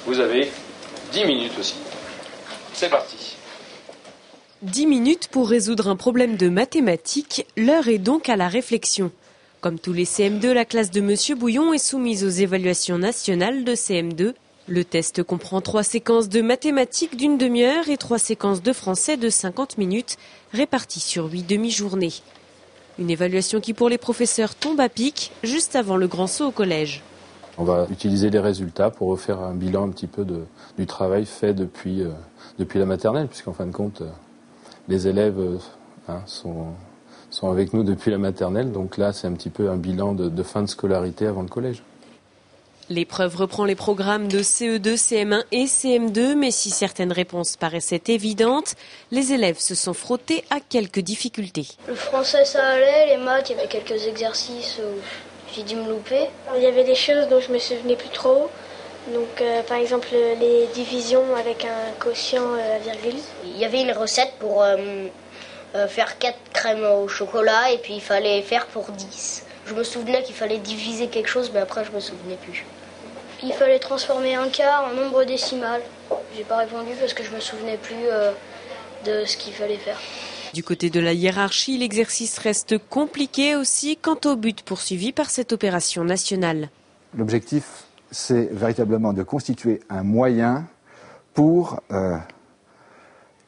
Vous avez 10 minutes aussi. C'est parti. 10 minutes pour résoudre un problème de mathématiques, l'heure est donc à la réflexion. Comme tous les CM2, la classe de Monsieur Bouillon est soumise aux évaluations nationales de CM2. Le test comprend 3 séquences de mathématiques d'une demi-heure et 3 séquences de français de 50 minutes, réparties sur 8 demi-journées. Une évaluation qui pour les professeurs tombe à pic, juste avant le grand saut au collège. On va utiliser les résultats pour refaire un bilan un petit peu du travail fait depuis la maternelle, puisqu'en fin de compte, les élèves sont avec nous depuis la maternelle. Donc là, c'est un petit peu un bilan de fin de scolarité avant le collège. L'épreuve reprend les programmes de CE2, CM1 et CM2, mais si certaines réponses paraissaient évidentes, les élèves se sont frottés à quelques difficultés. Le français, ça allait, les maths, il y avait quelques exercices où j'ai dû me louper. Il y avait des choses dont je me souvenais plus trop. Donc, par exemple, les divisions avec un quotient à virgule. Il y avait une recette pour faire 4 crèmes au chocolat et puis il fallait faire pour 10. Je me souvenais qu'il fallait diviser quelque chose, mais après je me souvenais plus. Puis il fallait transformer un quart en nombre décimal. J'ai pas répondu parce que je me souvenais plus de ce qu'il fallait faire. Du côté de la hiérarchie, l'exercice reste compliqué aussi quant au but poursuivi par cette opération nationale. L'objectif, c'est véritablement de constituer un moyen pour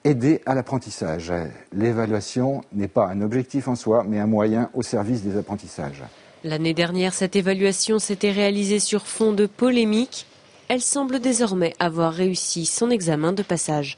aider à l'apprentissage. L'évaluation n'est pas un objectif en soi, mais un moyen au service des apprentissages. L'année dernière, cette évaluation s'était réalisée sur fond de polémique. Elle semble désormais avoir réussi son examen de passage.